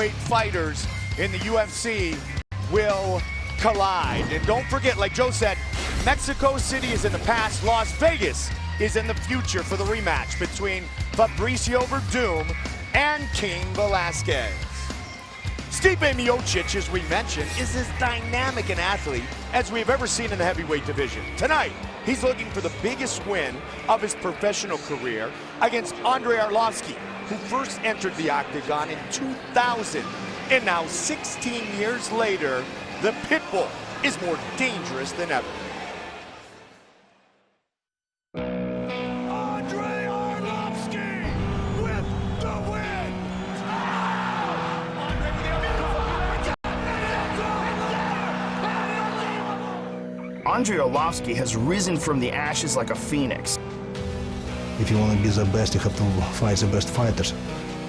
heavyweight fighters in the UFC will collide. And don't forget, like Joe said, Mexico City is in the past, Las Vegas is in the future for the rematch between Fabricio Verdum and King Velasquez. Stipe Miocic, as we mentioned, is as dynamic an athlete as we've ever seen in the heavyweight division. Tonight, he's looking for the biggest win of his professional career against Andrei Arlovski, who first entered the octagon in 2000. And now, 16 years later, the Pitbull is more dangerous than ever. Andrei Arlovski with the win! Andrei Arlovski has risen from the ashes like a phoenix. If you want to be the best, you have to fight the best fighters.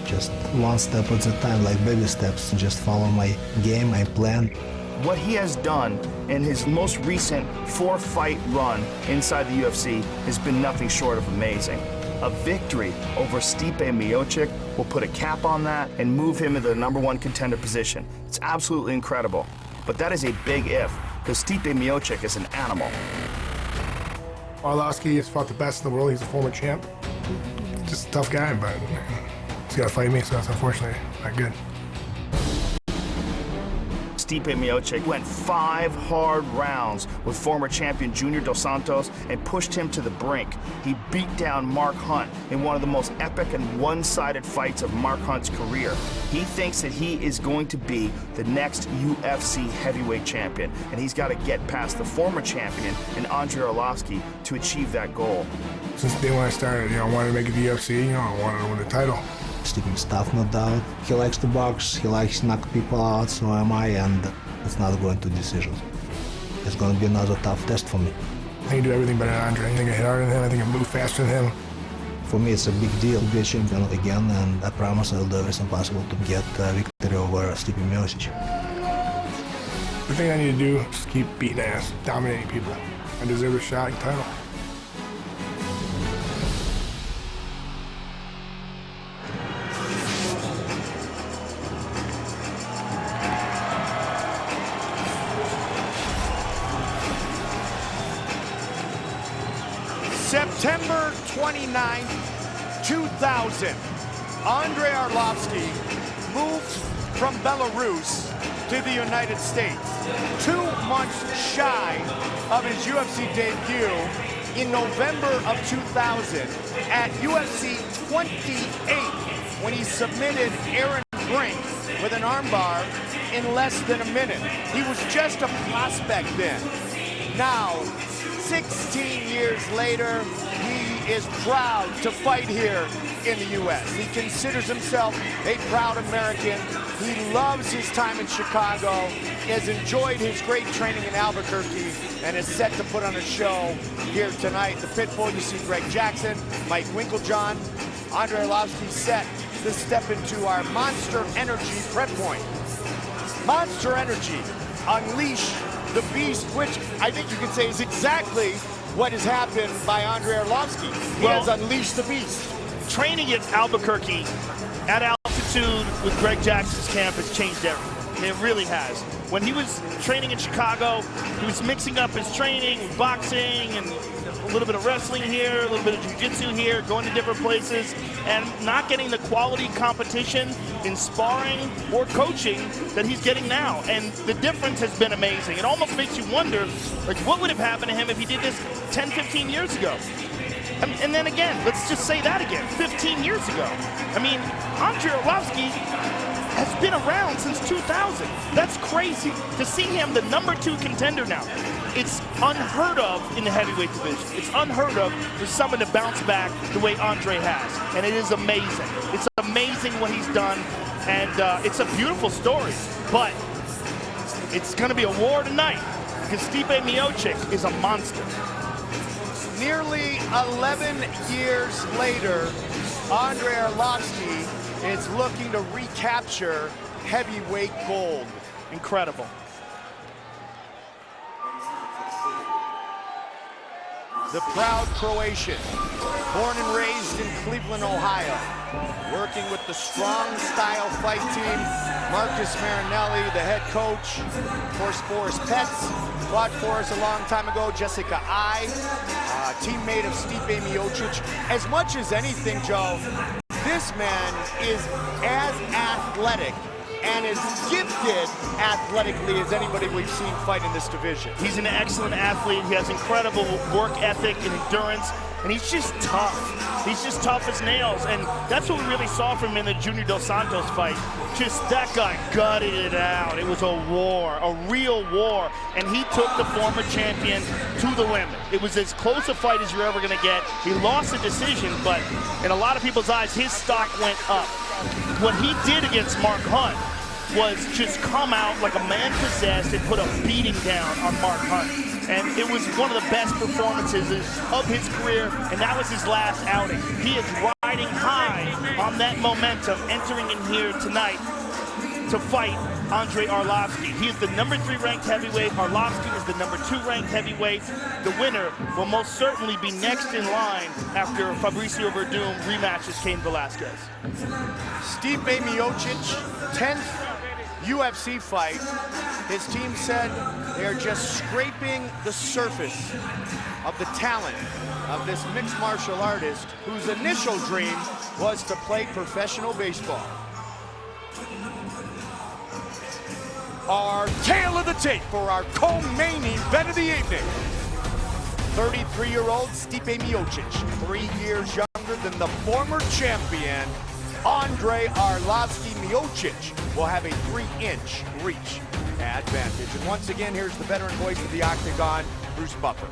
Just one step at a time, like baby steps. Just follow my game, my plan. What he has done in his most recent 4-fight run inside the UFC has been nothing short of amazing. A victory over Stipe Miocic will put a cap on that and move him into the #1 contender position. It's absolutely incredible. But that is a big if, because Stipe Miocic is an animal. Arlovski has fought the best in the world. He's a former champ. Just a tough guy, but he's got to fight me, so that's unfortunately not good. Stipe Miocic went 5 hard rounds with former champion Junior Dos Santos and pushed him to the brink. He beat down Mark Hunt in one of the most epic and one-sided fights of Mark Hunt's career. He thinks that he is going to be the next UFC heavyweight champion, and he's got to get past the former champion in Andrei Arlovski to achieve that goal. Since the day when I started, I wanted to make it to the UFC, I wanted to win the title. Stipe is tough, no doubt. He likes to box, he likes to knock people out, so am I, and it's not going to decisions. It's going to be another tough test for me. I think I do everything better than Andre. I think I hit harder than him, I think I move faster than him. For me, it's a big deal to be a champion again, and I promise I'll do everything possible to get a victory over Stipe Miocic. The thing I need to do is keep beating ass, dominating people. I deserve a shot at the title. September 29th, 2000, Andrei Arlovski moved from Belarus to the United States, 2 months shy of his UFC debut in November of 2000 at UFC 28, when he submitted Aaron Brink with an armbar in less than a minute. He was just a prospect then. Now, 16 years later, he is proud to fight here in the U.S. He considers himself a proud American. He loves his time in Chicago, has enjoyed his great training in Albuquerque, and is set to put on a show here tonight. The Pitbull, you see Greg Jackson, Mike Winklejohn, Andrei Arlovski set to step into our Monster Energy prep point. Monster Energy, unleash the beast, which I think you can say is exactly what has happened by Andrei Arlovski. He has unleashed the beast. Training at Albuquerque at altitude with Greg Jackson's camp has changed everything. It really has. When he was training in Chicago, he was mixing up his training, boxing, and a little bit of wrestling here, a little bit of jiu-jitsu here, going to different places, and not getting the quality competition in sparring or coaching that he's getting now. And the difference has been amazing. It almost makes you wonder, like, what would have happened to him if he did this 10, 15 years ago? And then again, let's just say that again, 15 years ago. I mean, Andrei Arlovski has been around since 2000. That's crazy. To see him the #2 contender now, it's unheard of in the heavyweight division. It's unheard of for someone to bounce back the way Andre has. And it is amazing. It's amazing what he's done. And it's a beautiful story. But it's going to be a war tonight, because Stipe Miocic is a monster. Nearly 11 years later, Andrei Arlovski is looking to recapture heavyweight gold. Incredible. The proud Croatian Born and raised in Cleveland, Ohio. Working with the Strong Style Fight Team. Marcus Marinelli, the head coach. Of course, Boris Petz fought for us a long time ago. Jessica I, teammate of Stipe Miocic. As much as anything, Joe, this man is as athletic and as gifted athletically as anybody we've seen fight in this division. He's an excellent athlete. He has incredible work ethic and endurance, and he's just tough. He's just tough as nails, and that's what we really saw from him in the Junior Dos Santos fight. Just that guy gutted it out. It was a war, a real war, and he took the former champion to the limit. It was as close a fight as you're ever going to get. He lost the decision, but in a lot of people's eyes, his stock went up. What he did against Mark Hunt was just come out like a man possessed and put a beating down on Mark Hunt. And it was one of the best performances of his career, and that was his last outing. He is riding high on that momentum, entering in here tonight to fight Andrei Arlovski. He is the #3 ranked heavyweight. Arlovski is the #2 ranked heavyweight. The winner will most certainly be next in line after Fabricio Verdum rematches Cain Velasquez. Stipe Miocic, 10th UFC fight. His team said they are just scraping the surface of the talent of this mixed martial artist whose initial dream was to play professional baseball. Our tail of the tape for our co-main event of the evening. 33-year-old Stipe Miocic, 3 years younger than the former champion, Andrei Arlovski. Miocic will have a 3-inch reach advantage. And once again, here's the veteran voice of the Octagon, Bruce Buffer.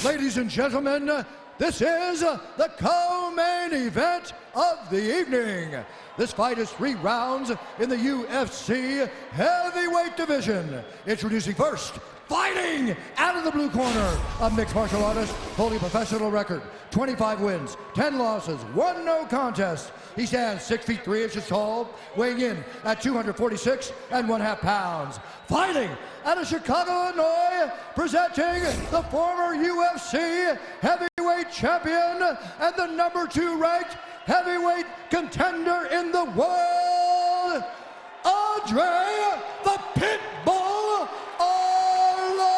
Ladies and gentlemen, this is the co-main event of the evening. This fight is 3 rounds in the UFC heavyweight division. Introducing first, fighting out of the blue corner, a mixed martial artist holding a professional record, 25 wins, 10 losses, 1 no contest. He stands 6 feet 3 inches tall, weighing in at 246 1/2 pounds. Fighting out of Chicago, Illinois, presenting the former UFC heavyweight champion and the #2 ranked heavyweight contender in the world, Andrei the Pitbull Arlovski.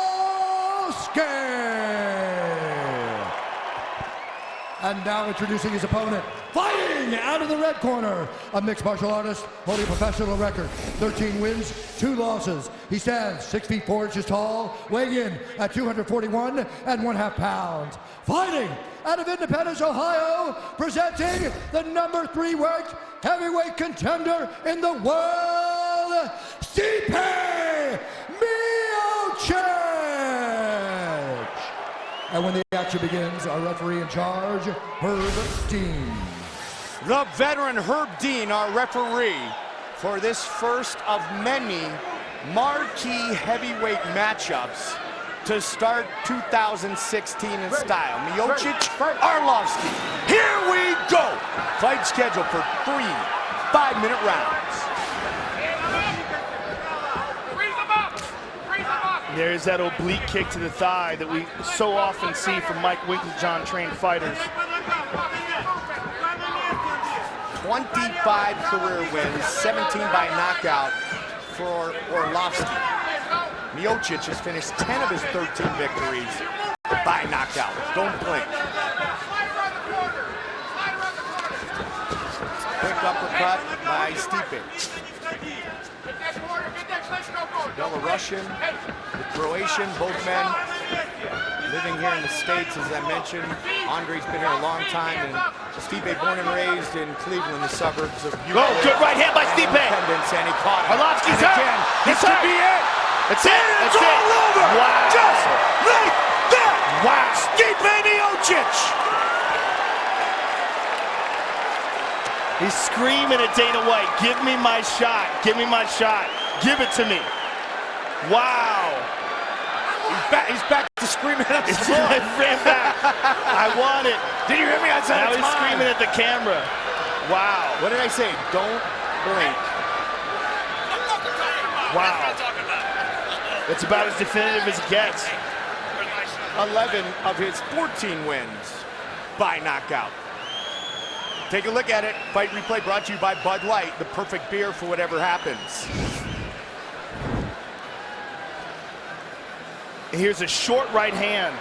And now introducing his opponent, fighting out of the red corner, a mixed martial artist holding a professional record, 13 wins, 2 losses. He stands 6 feet 4 inches tall, weighing in at 241 1/2 pounds. Fighting out of Independence, Ohio, presenting the #3 ranked heavyweight contender in the world, Stipe Miocic. And when the action begins, our referee in charge, Herb Dean. The veteran Herb Dean, our referee for this first of many marquee heavyweight matchups to start 2016 in style. Miocic, Arlovski. Here we go. Fight scheduled for 3 5-minute rounds. There's that oblique kick to the thigh that we so often see from Mike Winklejohn trained fighters. 25 career wins, 17 by knockout for Arlovski. Miocic has finished 10 of his 13 victories by knockout. Don't blink. Quick uppercut by Stipe. Belarusian, the Croatian, both men living here in the States, as I mentioned. Andrei's been here a long time, and Stipe born and raised in Cleveland, the suburbs of Oh, good right hand by Stipe. Independence, and he caught him. Arlovski's And hurt. again, He's this could hurt. be it. That's it. That's It's it. all over. Wow. Just like that. Wow. Stipe Miocic. He's screaming at Dana White, give me my shot, give me my shot, give it to me. Wow. He's back to screaming at the It's floor. I ran back. I want it. Did you hear me? I said Now it's he's mine. screaming at the camera. Wow. What did I say? Don't blink. Wow. It's about as definitive as it gets. 11 of his 14 wins drive-by knockout. Take a look at it. Fight replay brought to you by Bud Light, the perfect beer for whatever happens. Here's a short right hand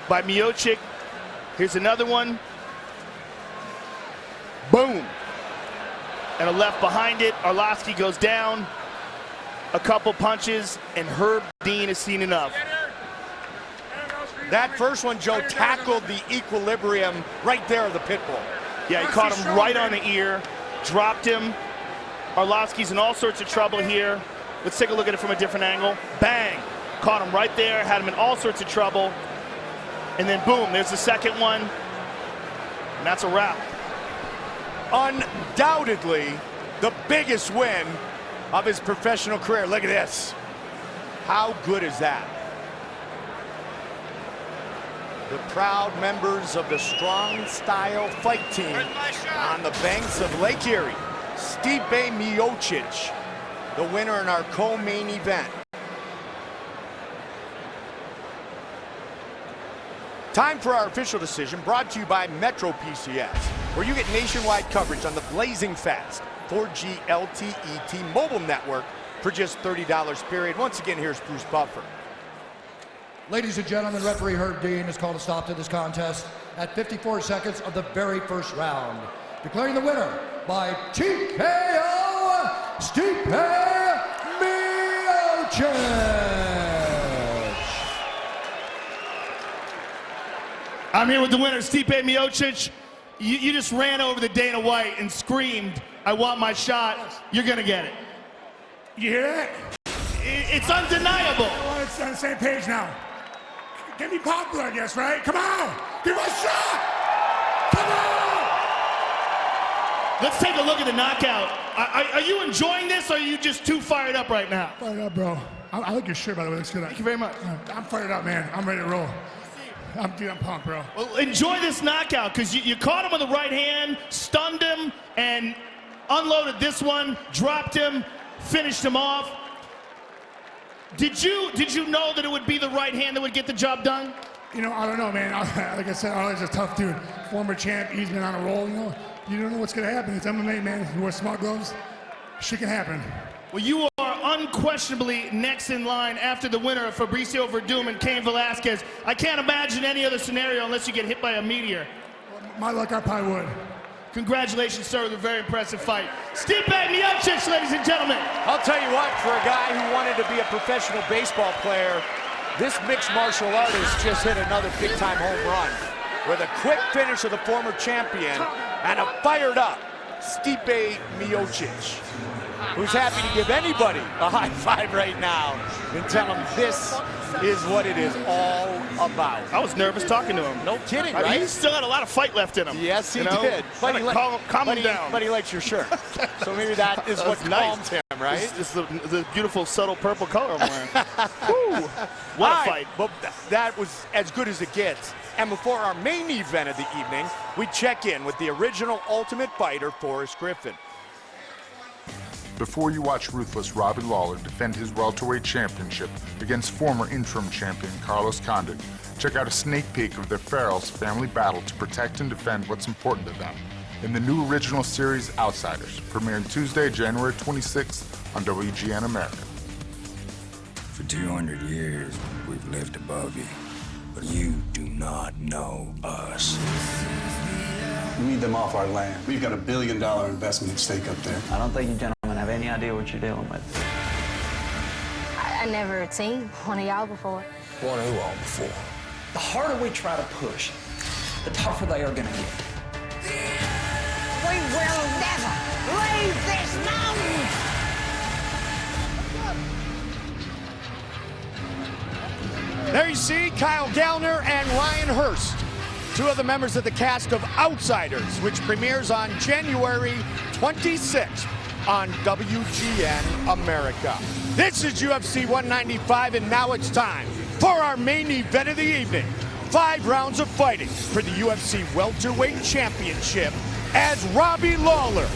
by Miocic. Here's another one. Boom. And a left behind it. Arlovski goes down. A couple punches, and Herb Dean has seen enough. That first one, Joe, tackled the equilibrium right there of the pit bull. Yeah, he caught him right on the ear, dropped him. Arlovski's in all sorts of trouble here. Let's take a look at it from a different angle. Bang! Caught him right there, had him in all sorts of trouble. And then boom, there's the second one. And that's a wrap. Undoubtedly the biggest win of his professional career. Look at this. How good is that? The proud members of the Strong Style Fight Team on the banks of Lake Erie. Stipe Miocic, the winner in our co-main event. Time for our official decision, brought to you by Metro PCS, where you get nationwide coverage on the blazing fast 4G LTE T-Mobile network for just $30 period. Once again, here's Bruce Buffer. Ladies and gentlemen, referee Herb Dean has called a stop to this contest at 54 seconds of the very first round, declaring the winner by TKO, Stipe Miocic. I'm here with the winner, Stipe Miocic. You just ran over the Dana White and screamed, "I want my shot." You're gonna get it. You hear that? It's undeniable. Well, it's on the same page now. Get me popular, I guess, right? Come on! Give me a shot! Come on! Let's take a look at the knockout. Are you enjoying this, or are you just too fired up right now? Fired up, bro. I like your shirt, by the way. Looks good. Thank you very much. I'm fired up, man. I'm ready to roll. I'm pumped, bro. Well, enjoy this knockout, because you caught him with the right hand, stunned him, and unloaded this one, dropped him, finished him off. Did you know that it would be the right hand that would get the job done? You know, I don't know, man. Like I said, Ollie's a tough dude. Former champ, he's been on a roll, you know. You don't know what's going to happen. It's MMA, man. You wear smart gloves, shit can happen. Well, you are unquestionably next in line after the winner of Fabricio Verdum and Cain Velasquez. I can't imagine any other scenario unless you get hit by a meteor. My luck, I probably would. Congratulations, sir, with a very impressive fight. Stipe Miocic, ladies and gentlemen. I'll tell you what, for a guy who wanted to be a professional baseball player, this mixed martial artist just hit another big-time home run with a quick finish of the former champion and a fired-up Stipe Miocic, who's happy to give anybody a high five right now and tell them this is what it is all about. I was nervous talking to him. No kidding, right? He still had a lot of fight left in him. Yes, he did. But Calm him down. But he likes your shirt. So maybe that is what calmed him, right? It's the beautiful, subtle purple color I'm wearing. Woo. What a fight. But that was as good as it gets. And before our main event of the evening, we check in with the original Ultimate Fighter, Forrest Griffin. Before you watch ruthless Robbie Lawler defend his welterweight championship against former interim champion Carlos Condit, check out a sneak peek of their Farrell's family battle to protect and defend what's important to them in the new original series Outsiders, premiering Tuesday, January 26th on WGN America. For 200 years, we've lived above you, but you do not know us. We need them off our land. We've got $1 billion investment at stake up there. I don't think you gentlemen have any idea what you're dealing with. I never had seen one of y'all before. One who all before? The harder we try to push, the tougher they are gonna get. We will never leave this mountain! There you see Kyle Gallner and Ryan Hurst, two of the members of the cast of Outsiders, which premieres on January 26th on WGN America. This is UFC 195, and now it's time for our main event of the evening. 5 rounds of fighting for the UFC Welterweight Championship as Robbie Lawler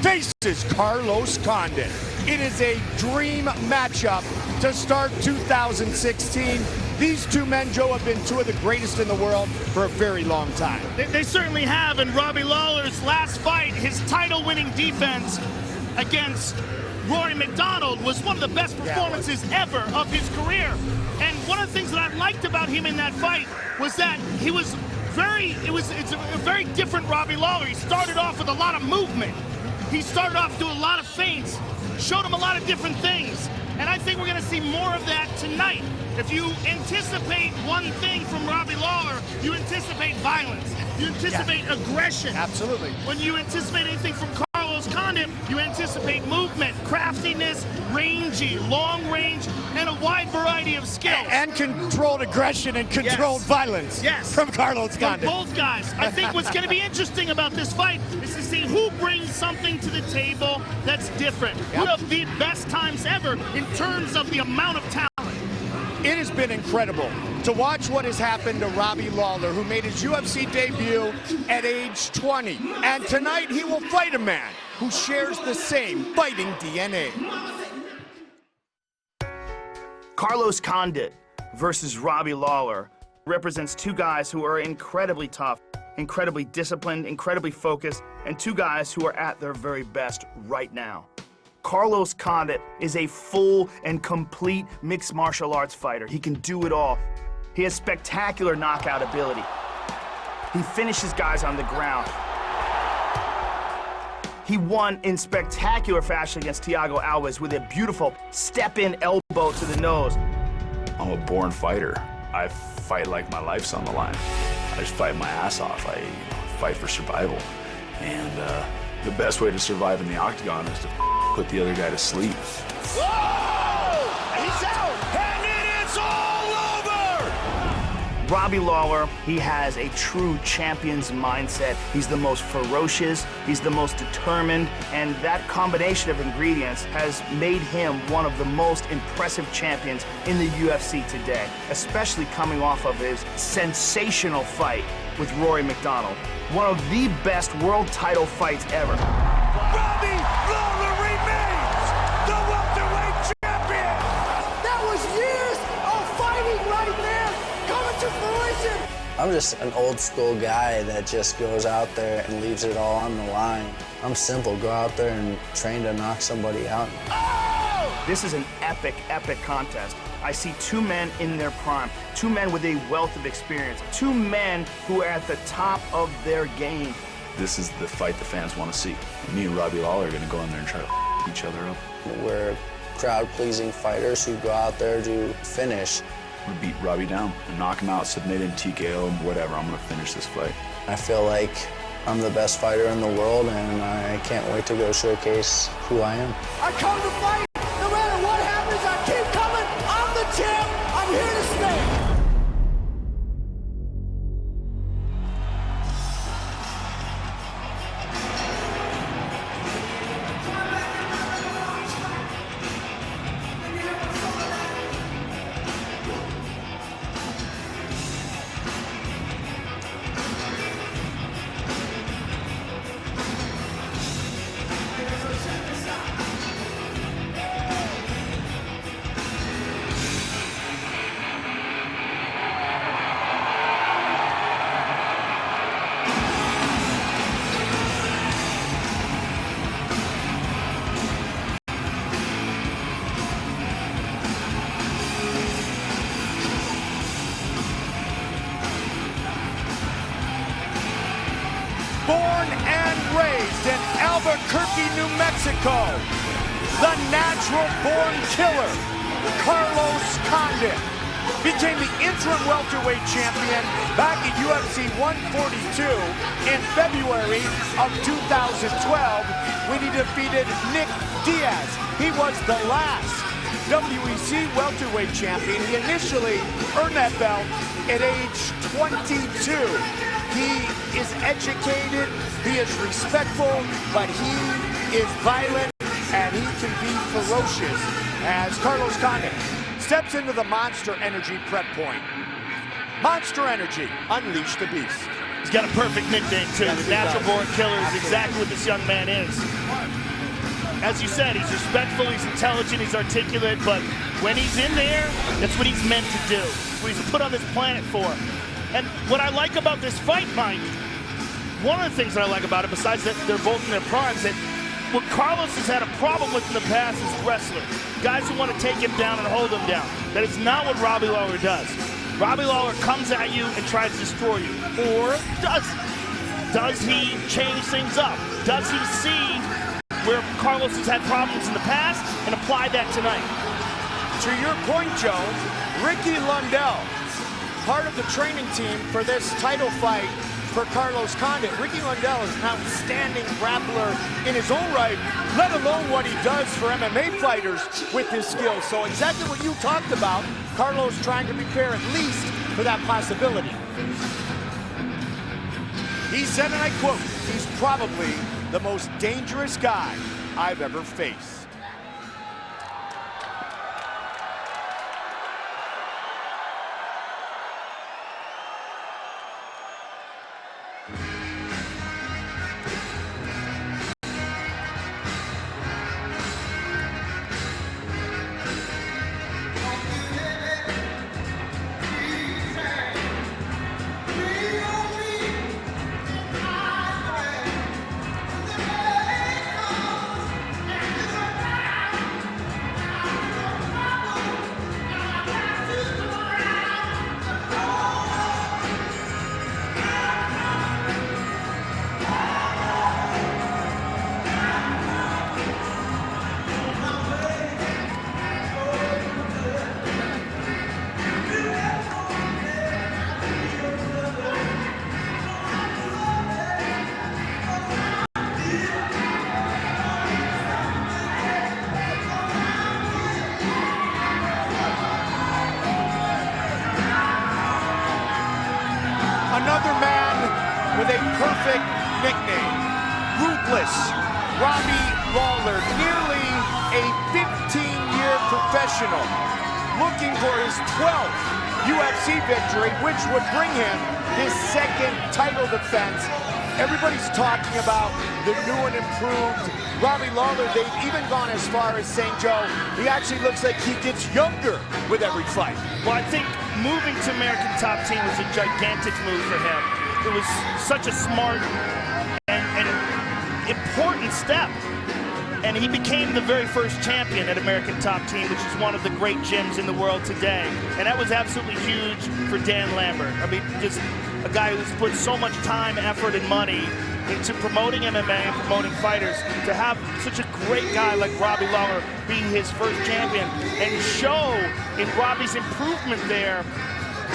faces Carlos Condit. It is a dream matchup to start 2016. These two men, Joe, have been two of the greatest in the world for a very long time. They certainly have, and Robbie Lawler's last fight, his title-winning defense against Rory McDonald was one of the best performances ever of his career. And one of the things that I liked about him in that fight was that he was it's a very different Robbie Lawler. He started off with a lot of movement. He started off doing a lot of feints, showed him a lot of different things. And I think we're going to see more of that tonight. If you anticipate one thing from Robbie Lawler, you anticipate violence. You anticipate aggression. Absolutely. When you anticipate anything from Carlos Condit, you anticipate movement, craftiness, rangy, long range, and a wide variety of skills. And controlled aggression and controlled violence from Carlos Condit. From both guys. I think what's going to be interesting about this fight is to see who brings something to the table that's different. One of the best times ever in terms of the amount of talent. It has been incredible to watch what has happened to Robbie Lawler, who made his UFC debut at age 20. And tonight he will fight a man who shares the same fighting DNA. Carlos Condit versus Robbie Lawler represents two guys who are incredibly tough, incredibly disciplined, incredibly focused, and two guys who are at their very best right now. Carlos Condit is a full and complete mixed martial arts fighter. He can do it all. He has spectacular knockout ability. He finishes guys on the ground. He won in spectacular fashion against Thiago Alves with a beautiful step-in elbow to the nose. I'm a born fighter. I fight like my life's on the line. I just fight my ass off. I fight for survival. And the best way to survive in the octagon is to put the other guy to sleep. Whoa! He's out, and it is all over! Robbie Lawler, he has a true champion's mindset. He's the most ferocious, he's the most determined, and that combination of ingredients has made him one of the most impressive champions in the UFC today, especially coming off of his sensational fight with Rory McDonald. One of the best world title fights ever. Robbie Lawler remains the welterweight champion! That was years of fighting right there, coming to fruition! I'm just an old school guy that just goes out there and leaves it all on the line. I'm simple, go out there and train to knock somebody out. Oh! This is an epic, epic contest. I see two men in their prime, two men with a wealth of experience, two men who are at the top of their game. This is the fight the fans want to see. Me and Robbie Lawler are going to go in there and try to each other up. We're crowd-pleasing fighters who go out there to finish. I'm going to beat Robbie down and knock him out, submit him, TKO him, whatever. I'm going to finish this fight. I feel like I'm the best fighter in the world, and I can't wait to go showcase who I am. I come to fight. No matter what happens, I keep coming. I'm the champ. I'm here to stay. Born and raised in Albuquerque, New Mexico, the natural-born killer, Carlos Condit, became the interim welterweight champion back at UFC 142 in February of 2012 when he defeated Nick Diaz. He was the last WEC welterweight champion. He initially earned that belt at age 22. He is educated, he is respectful, but he is violent and he can be ferocious as Carlos Condit steps into the Monster Energy prep point. Monster Energy, unleash the beast. He's got a perfect nickname too. The natural born killer is exactly what this young man is. as you said, he's respectful, he's intelligent, he's articulate, but when he's in there, that's what he's meant to do. That's what he's put on this planet for. And what I like about this fight, Mike, one of the things that I like about it, besides that they're both in their primes, that what Carlos has had a problem with in the past is wrestlers. Guys who want to take him down and hold him down. That is not what Robbie Lawler does. Robbie Lawler comes at you and tries to destroy you. Or does he? Does he change things up? Does he see where Carlos has had problems in the past and apply that tonight? To your point, Joe, Ricky Lundell, part of the training team for this title fight for Carlos Condit. Ricky Lundell is an outstanding grappler in his own right, let alone what he does for MMA fighters with his skills. So exactly what you talked about, Carlos trying to prepare at least for that possibility. He said, and I quote, "He's probably the most dangerous guy I've ever faced." Another man with a perfect nickname, Ruthless, Robbie Lawler, nearly a 15-year professional, looking for his 12th UFC victory, which would bring him his second title defense. Everybody's talking about the new and improved Robbie Lawler. They've even gone as far as saying, Joe, he actually looks like he gets younger with every fight. Well, I think moving to American Top Team was a gigantic move for him. It was such a smart and important step. And he became the very first champion at American Top Team, which is one of the great gyms in the world today. And that was absolutely huge for Dan Lambert. I mean, just a guy who's put so much time, effort, and money into promoting MMA and promoting fighters. To have such a great guy like Robbie Lawler be his first champion and show in Robbie's improvement there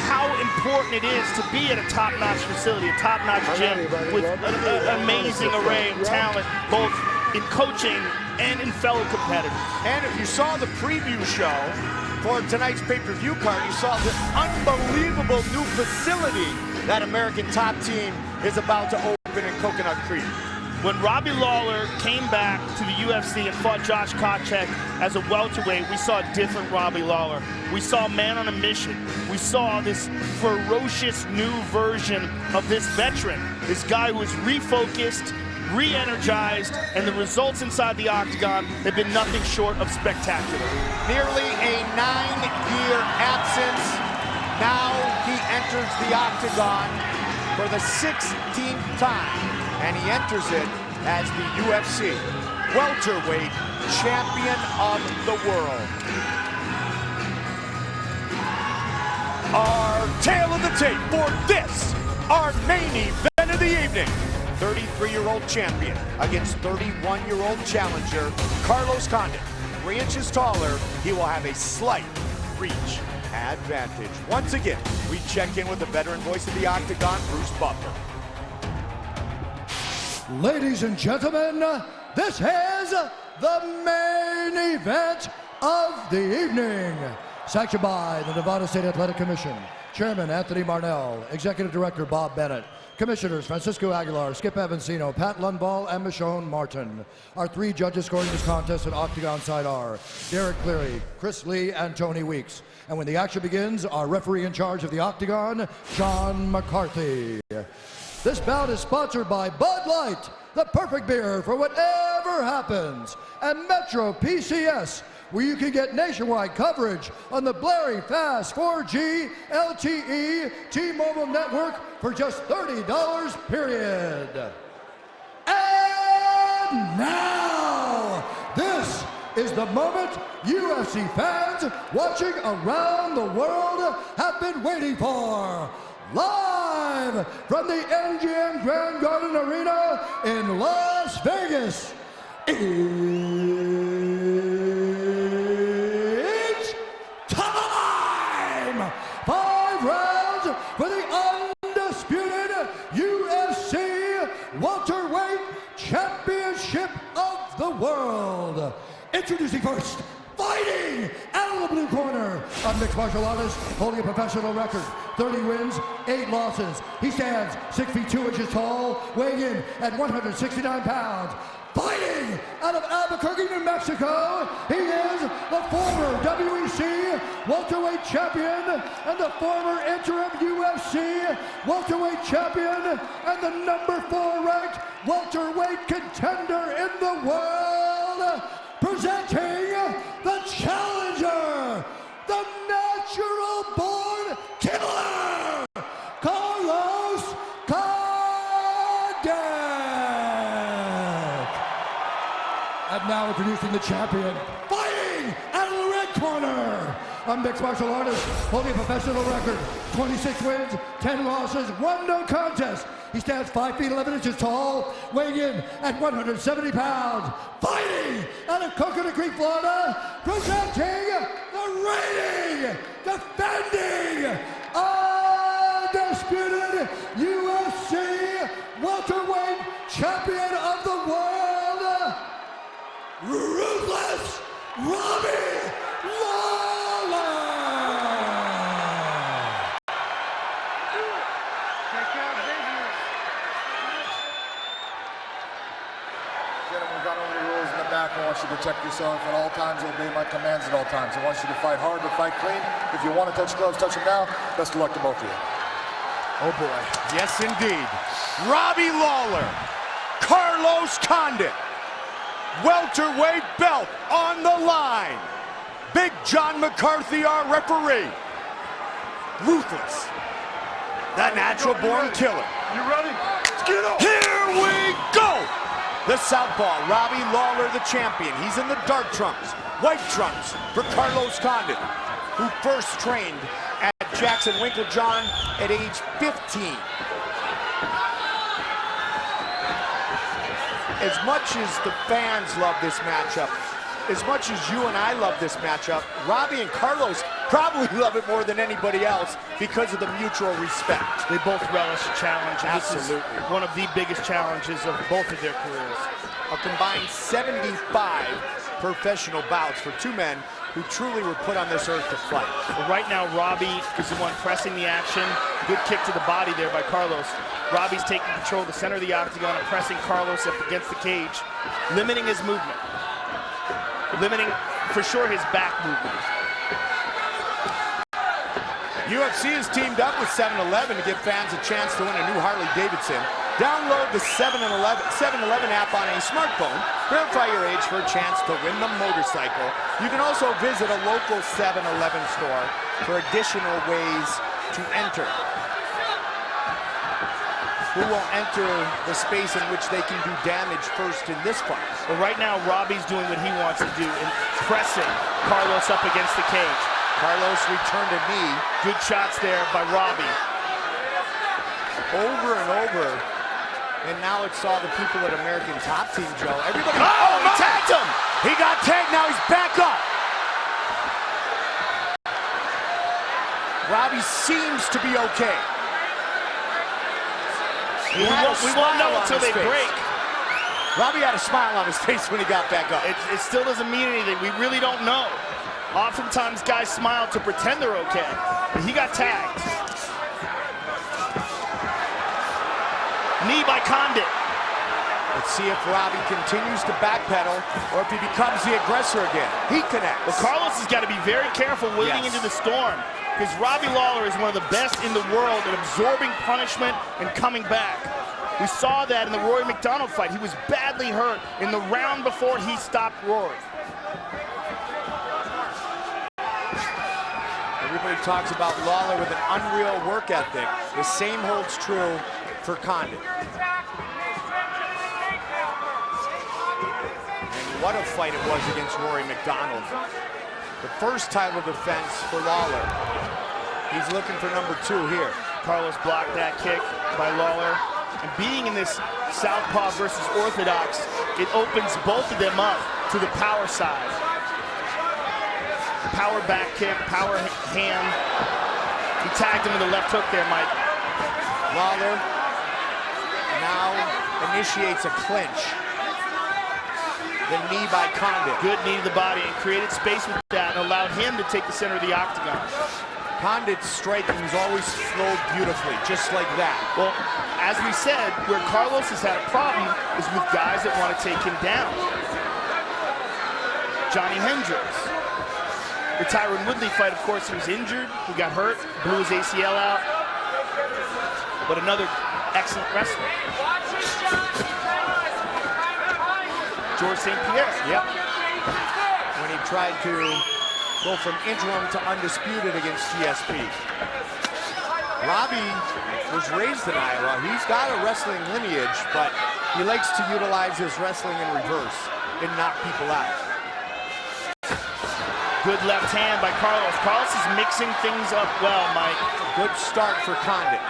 how important it is to be at a top-notch facility, a top-notch gym with an amazing array of talent, both in coaching and in fellow competitors. And if you saw the preview show for tonight's pay-per-view card, you saw the unbelievable new facility that American Top Team is about to open in Coconut Creek. When Robbie Lawler came back to the UFC and fought Josh Koscheck as a welterweight, we saw a different Robbie Lawler. We saw a man on a mission. We saw this ferocious new version of this veteran, this guy who is refocused, re-energized, and the results inside the octagon have been nothing short of spectacular. Nearly a 9-year absence. Now he enters the octagon for the 16th time, and he enters it as the UFC welterweight champion of the world. Our tale of the tape for this, our main event of the evening. 33-year-old champion against 31-year-old challenger Carlos Condit. 3 inches taller, he will have a slight reach advantage. Once again, we check in with the veteran voice of the octagon, Bruce Buffer. Ladies and gentlemen, this is the main event of the evening. Sanctioned by the Nevada State Athletic Commission. Chairman Anthony Marnell, Executive Director Bob Bennett, Commissioners Francisco Aguilar, Skip Avancino, Pat Lundvall, and Michonne Martin. Our 3 judges scoring this contest at Octagon side are Derek Cleary, Chris Lee, and Tony Weeks. And when the action begins, our referee in charge of the Octagon, Sean McCarthy. This bout is sponsored by Bud Light, the perfect beer for whatever whatever happens. And Metro PCS, where you can get nationwide coverage on the Blairy Fast 4G LTE T-Mobile network for just $30, period. And now, this is the moment UFC fans watching around the world have been waiting for. Live from the MGM Grand Garden Arena in Las Vegas, it's time! 5 rounds for the undisputed UFC welterweight championship of the world. Introducing first, fighting out of the blue corner, a mixed martial artist holding a professional record, 30 wins, 8 losses. He stands 6 feet 2 inches tall, weighing in at 169 pounds. Fighting out of Albuquerque, New Mexico, he is the former WEC welterweight champion and the former interim UFC welterweight champion and the number 4 ranked welterweight contender in the world. Presenting the challenger, the natural-born killer, Carlos Condit. And now introducing the champion, fighting out of the red corner, a mixed martial artist holding a professional record, 26 wins, 10 losses, 1 no contest. He stands 5 feet 11 inches tall, weighing in at 170 pounds. Fighting out of Coconut Creek, Florida, presenting the reigning, defending, undisputed UFC welterweight champion of the world, Ruthless Robbie Lawler. I want you to protect yourself at all times, obey my commands at all times. I want you to fight hard, but fight clean. If you want to touch gloves, touch them now. Best of luck to both of you. Oh boy, yes indeed. Robbie Lawler, Carlos Condit, welterweight belt on the line. Big John McCarthy, our referee. Ruthless, the natural-born killer. You ready? Let's get up. Here we go. The southpaw, Robbie Lawler, the champion. He's in the dark trunks, white trunks for Carlos Condit, who first trained at Jackson Winklejohn at age 15. As much as the fans love this matchup, as much as you and I love this matchup, Robbie and Carlos probably love it more than anybody else because of the mutual respect. They both relish a challenge. Absolutely. This is one of the biggest challenges of both of their careers. A combined 75 professional bouts for two men who truly were put on this earth to fight. Well, right now, Robbie is the one pressing the action. Good kick to the body there by Carlos. Robbie's taking control of the center of the octagon and pressing Carlos up against the cage, limiting his movement. Limiting, for sure, his back movement. UFC has teamed up with 7-Eleven to give fans a chance to win a new Harley-Davidson. Download the 7-Eleven app on a smartphone. Verify your age for a chance to win the motorcycle. You can also visit a local 7-Eleven store for additional ways to enter. Who will enter the space in which they can do damage first in this fight? Well, right now, Robbie's doing what he wants to do and pressing Carlos up against the cage. Carlos returned a knee. Good shots there by Robbie. Over and over. And now it's all the people at American Top Team, Joe. Everybody. Oh, he tagged him! He got tagged, now he's back up. Robbie seems to be okay. We won't know until they break. Robbie had a smile on his face when he got back up. It still doesn't mean anything. We really don't know. Oftentimes, guys smile to pretend they're okay. But he got tagged. Knee by Condit. Let's see if Robbie continues to backpedal or if he becomes the aggressor again. He connects. Well, Carlos has got to be very careful wading into the storm because Robbie Lawler is one of the best in the world at absorbing punishment and coming back. We saw that in the Rory McDonald fight. He was badly hurt in the round before he stopped Rory. Everybody talks about Lawler with an unreal work ethic. The same holds true for Condit. And what a fight it was against Rory McDonald. The first title defense for Lawler. He's looking for number 2 here. Carlos blocked that kick by Lawler. And being in this southpaw versus orthodox, it opens both of them up to the power side. Power back kick, power hand. He tagged him with a left hook there, Mike. Lawler now initiates a clinch. The knee by Condit. Good knee to the body and created space with that and allowed him to take the center of the octagon. Condit's striking has always flowed beautifully, just like that. Well, as we said, where Carlos has had a problem is with guys that want to take him down. Johnny Hendricks. The Tyron Woodley fight, of course, he was injured. He got hurt, blew his ACL out. But another excellent wrestler. George St. Pierre. Yep. When he tried to go from interim to undisputed against GSP. Robbie was raised in Iowa. He's got a wrestling lineage, but he likes to utilize his wrestling in reverse and knock people out. Good left hand by Carlos. Carlos is mixing things up well, Mike. Good start for Condit.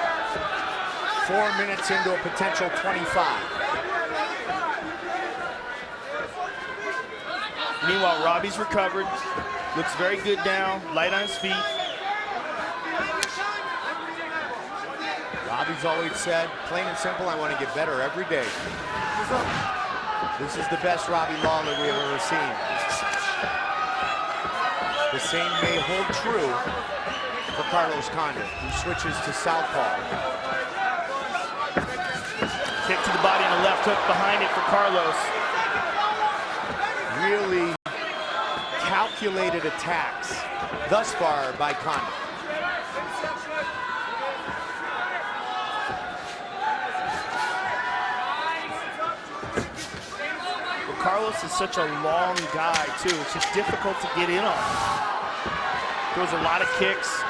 4 minutes into a potential 25. Meanwhile, Robbie's recovered. Looks very good now, light on his feet. Robbie's always said, plain and simple, I want to get better every day. This is the best Robbie Lawler we have ever seen. The same may hold true for Carlos Condit, who switches to southpaw. Kick to the body and a left hook behind it for Carlos. Really calculated attacks thus far by Condit. Well, Carlos is such a long guy, too. It's just difficult to get in on him. Throws a lot of kicks,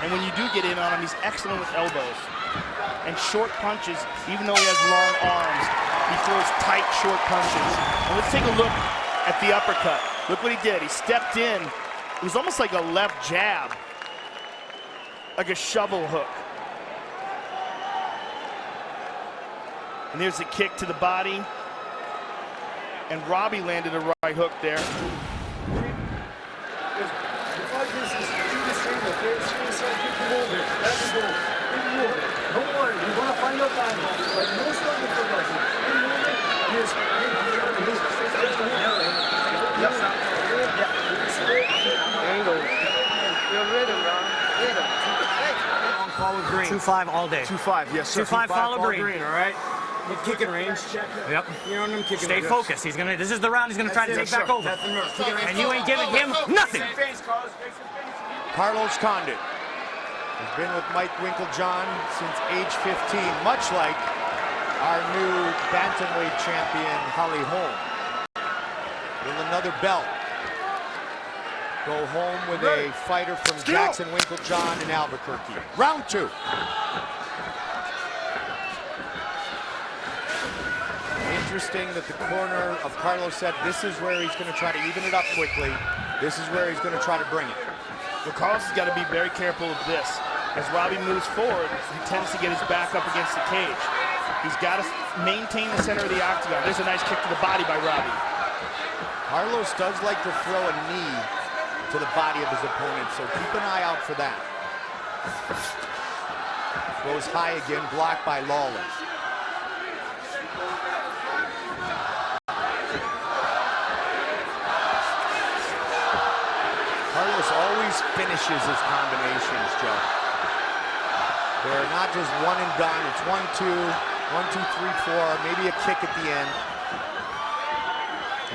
and when you do get in on him, he's excellent with elbows. And short punches, even though he has long arms, he throws tight, short punches. And let's take a look at the uppercut. Look what he did. He stepped in. It was almost like a left jab, like a shovel hook. And there's a kick to the body. And Robbie landed a right hook there. Don't worry, you're going to find your time. Like no struggle for Robbie. Follow green. 2-5 all day. 2-5, yes, sir. 2-5 follow green. All right. Good kicking range. Yep. You're on them kicking. Stay focused. He's gonna. This is the round he's gonna try to take back over. And you ain't giving him nothing. Carlos Condit has been with Mike Winklejohn since age 15, much like our new bantamweight champion, Holly Holm. Will another belt go home with a fighter from Jackson Winklejohn in Albuquerque? Round 2. Interesting that the corner of Carlos said this is where he's going to try to even it up quickly. This is where he's going to try to bring it. Well, Carlos has got to be very careful of this. As Robbie moves forward, he tends to get his back up against the cage. He's got to maintain the center of the octagon. There's a nice kick to the body by Robbie. Carlos does like to throw a knee to the body of his opponent, so keep an eye out for that. Goes high again, blocked by Lawler. Carlos always finishes his combinations, Joe. They're not just one and done. It's 1-2, 1-2, 3-4, maybe a kick at the end.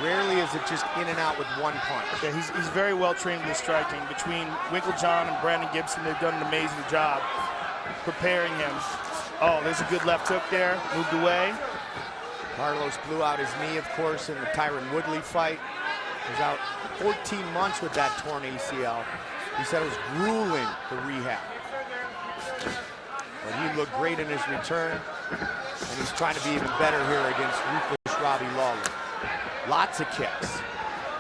Rarely is it just in and out with one punch. Yeah, he's very well trained in his striking. Between Winklejohn and Brandon Gibson, they've done an amazing job preparing him Oh, there's a good left hook there. Moved away. Carlos blew out his knee, of course, in the Tyron Woodley fight. He was out 14 months with that torn ACL. He said it was grueling, the rehab. But he looked great in his return, and he's trying to be even better here against ruthless Robbie Lawler. Lots of kicks.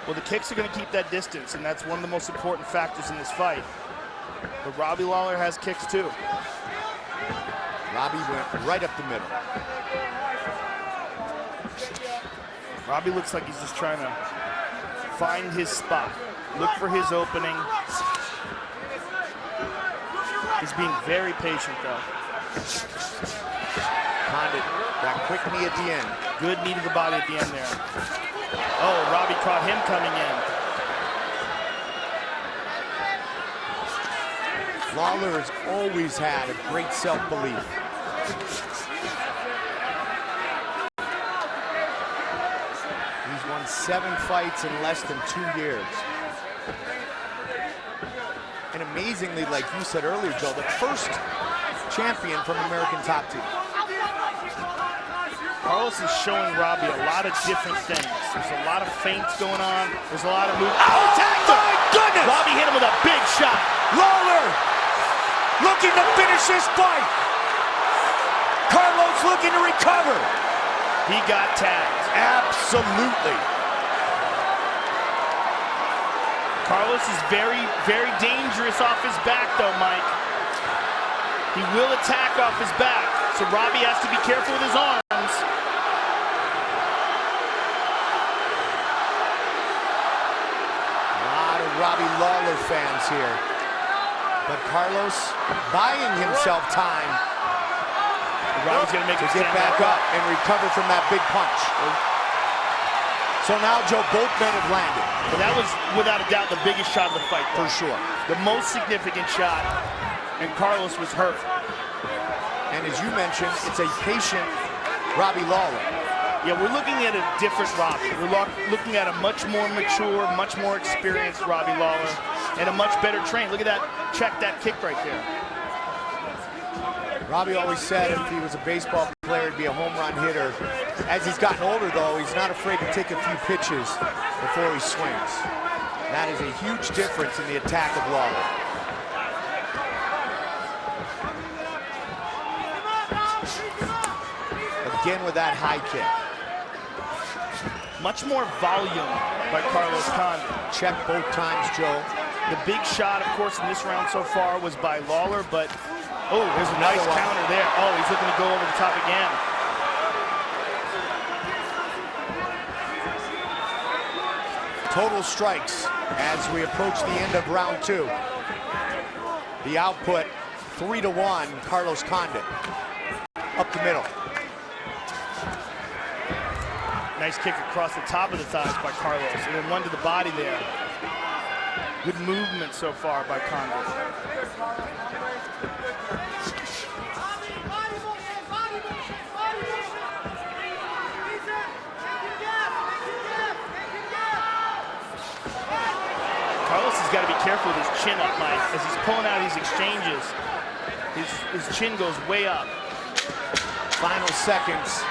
Well, the kicks are going to keep that distance, and that's one of the most important factors in this fight. But Robbie Lawler has kicks too. Robbie went right up the middle. Robbie looks like he's just trying to find his spot, look for his opening. He's being very patient, though. Condit, that quick knee at the end. Good knee to the body at the end there. Oh, Robbie caught him coming in. Lawler has always had a great self-belief. He's won 7 fights in less than 2 years. And amazingly, like you said earlier, Joe, the first champion from American Top Team. Carlos is showing Robbie a lot of different things. There's a lot of feints going on. There's a lot of movement. Oh, my goodness! Robbie hit him with a big shot. Lawler looking to finish this fight. Carlos looking to recover. He got tagged. Absolutely. Carlos is very, very dangerous off his back, though, Mike. He will attack off his back, so Robbie has to be careful with his arms. A lot of Robbie Lawler fans here. But Carlos buying himself time. Robbie's gonna make to him get back up and recover from that big punch. So now, Joe, both men have landed. But that was, without a doubt, the biggest shot of the fight. For sure. The most significant shot, and Carlos was hurt. And as you mentioned, it's a patient Robbie Lawler. Yeah, we're looking at a different Robbie. We're looking at a much more mature, much more experienced Robbie Lawler, and a much better trained. Look at that, check that kick right there. Robbie always said if he was a baseball player, he'd be a home run hitter. As he's gotten older, though, he's not afraid to take a few pitches before he swings. That is a huge difference in the attack of Lawler. Again with that high kick. Much more volume by Carlos Condit. Check both times, Joe. The big shot, of course, in this round so far was by Lawler, but oh, there's a nice counter there. Oh, he's looking to go over the top again. Total strikes as we approach the end of round 2. The output 3-1, Carlos Condit. Up the middle. Nice kick across the top of the thighs by Carlos, and then one to the body there. Good movement so far by Condit. Carlos has got to be careful with his chin up, Mike. As he's pulling out these exchanges, his chin goes way up. Final seconds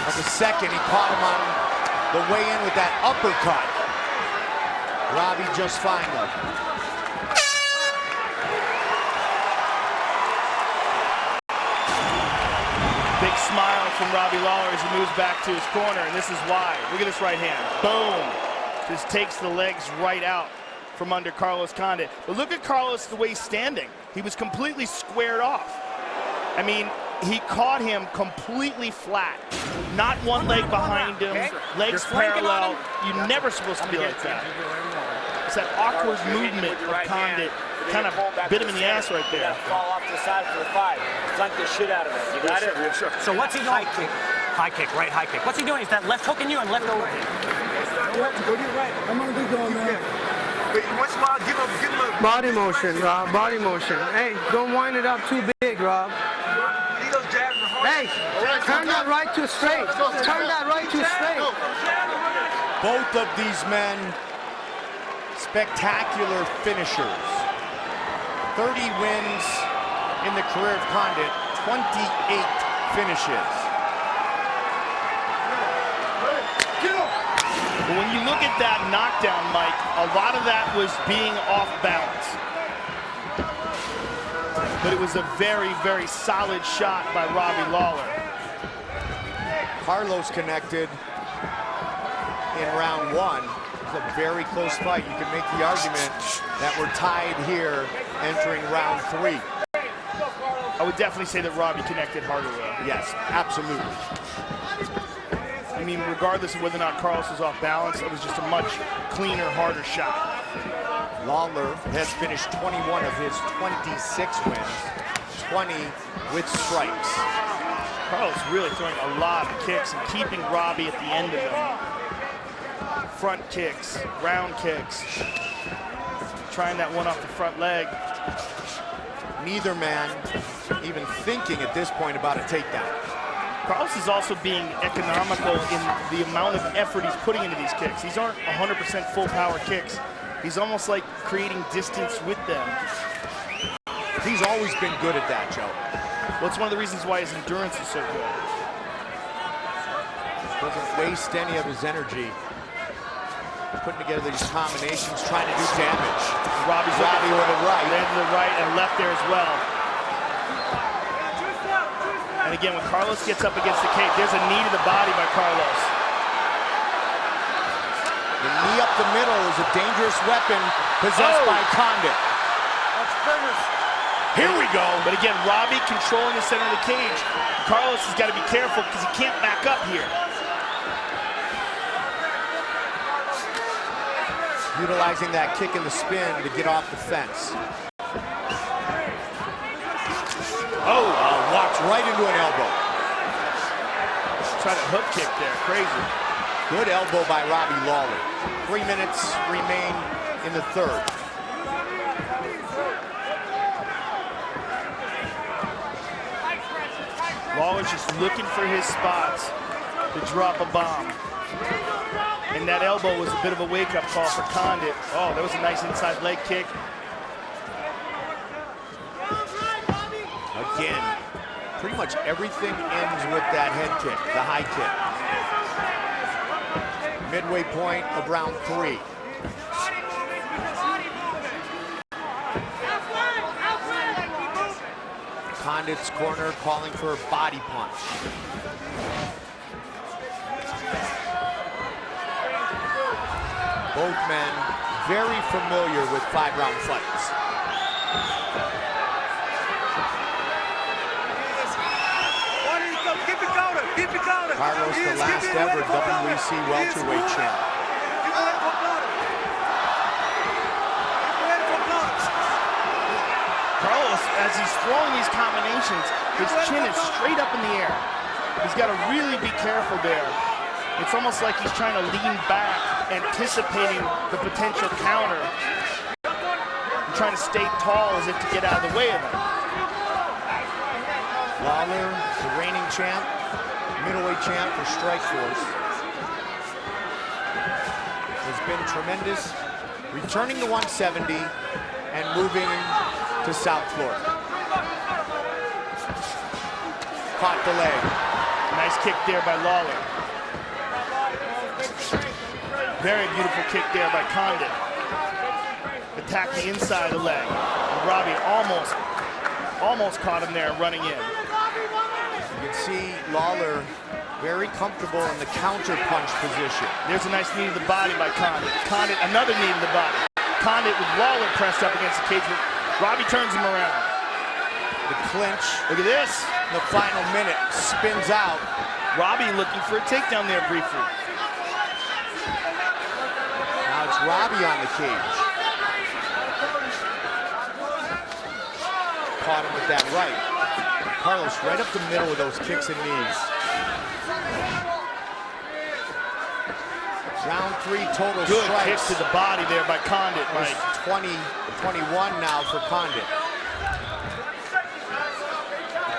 of the second, he caught him on the way in with that uppercut. Robbie just fine though. Big smile from Robbie Lawler as he moves back to his corner, and this is why. Look at this right hand. Boom. Just takes the legs right out from under Carlos Condit. But look at Carlos, the way he's standing. He was completely squared off. I mean, he caught him completely flat. Not one leg behind him, legs parallel. You're never supposed to be like that. It's that awkward movement of Condit. Kind of bit him in the ass right there. Fall off to the side for the fight. Dunk the shit out of it. You got it? Sure. So what's he doing? High kick. High kick, right high kick. What's he doing? Is that left hooking you and left over? Go to your right. I'm gonna be going, man. Once in a while, give him a body motion, Rob. Body motion. Hey, don't wind it up too big, Rob. Hey, turn that right to straight. Turn that right to straight. Both of these men, spectacular finishers. 30 wins in the career of Condit, 28 finishes. But when you look at that knockdown, Mike, a lot of that was being off balance. But it was a very, very solid shot by Robbie Lawler. Carlos connected in round 1. It was a very close fight. You can make the argument that we're tied here entering round 3. I would definitely say that Robbie connected harder though. Yes, absolutely. I mean, regardless of whether or not Carlos was off balance, it was just a much cleaner, harder shot. Lawler has finished 21 of his 26 wins, 20 with strikes. Carlos really throwing a lot of kicks and keeping Robbie at the end of them. Front kicks, round kicks, trying that one off the front leg. Neither man even thinking at this point about a takedown. Carlos is also being economical in the amount of effort he's putting into these kicks. These aren't 100% full power kicks. He's almost like creating distance with them. He's always been good at that, Joe. Well, it's one of the reasons why his endurance is so good. Doesn't waste any of his energy putting together these combinations, trying to do damage. Robbie with a right. Landed the right and left there as well. And again, when Carlos gets up against the cage, there's a knee to the body by Carlos. The knee up the middle is a dangerous weapon possessed by Condit. That's finished. Here we go. But again, Robbie controlling the center of the cage. Carlos has got to be careful because he can't back up here. Utilizing that kick in the spin to get off the fence. Oh, walks right into an elbow. Try to hook kick there, crazy. Good elbow by Robbie Lawler. 3 minutes remain in the third. Lawler's just looking for his spots to drop a bomb. And that elbow was a bit of a wake-up call for Condit. Oh, that was a nice inside leg kick. Again, pretty much everything ends with that head kick, the high kick. Midway point of round 3. Condit's corner calling for a body punch. Both men very familiar with 5-round fights. Carlos, the last ever WEC welterweight champ. Carlos, as he's throwing these combinations, his chin is straight up in the air. He's got to really be careful there. It's almost like he's trying to lean back, anticipating the potential counter, and trying to stay tall as if to get out of the way of it. Lawler, the reigning champ, middleweight champ for Strikeforce, has been tremendous, returning to 170 and moving to South Florida. Caught the leg. Nice kick there by Lawler. Very beautiful kick there by Condit. Attacked the inside of the leg. And Robbie almost caught him there running in. You can see Lawler very comfortable in the counter punch position. There's a nice knee to the body by Condit. Condit, another knee to the body. Condit with Lawler pressed up against the cage. Robbie turns him around. The clinch. Look at this. The final minute spins out. Robbie looking for a takedown there briefly. Now it's Robbie on the cage. Caught him with that right. Carlos right up the middle with those kicks and knees. Round 3 total Good strikes. kicks to the body there by Condit, Mike. 20-21 now for Condit.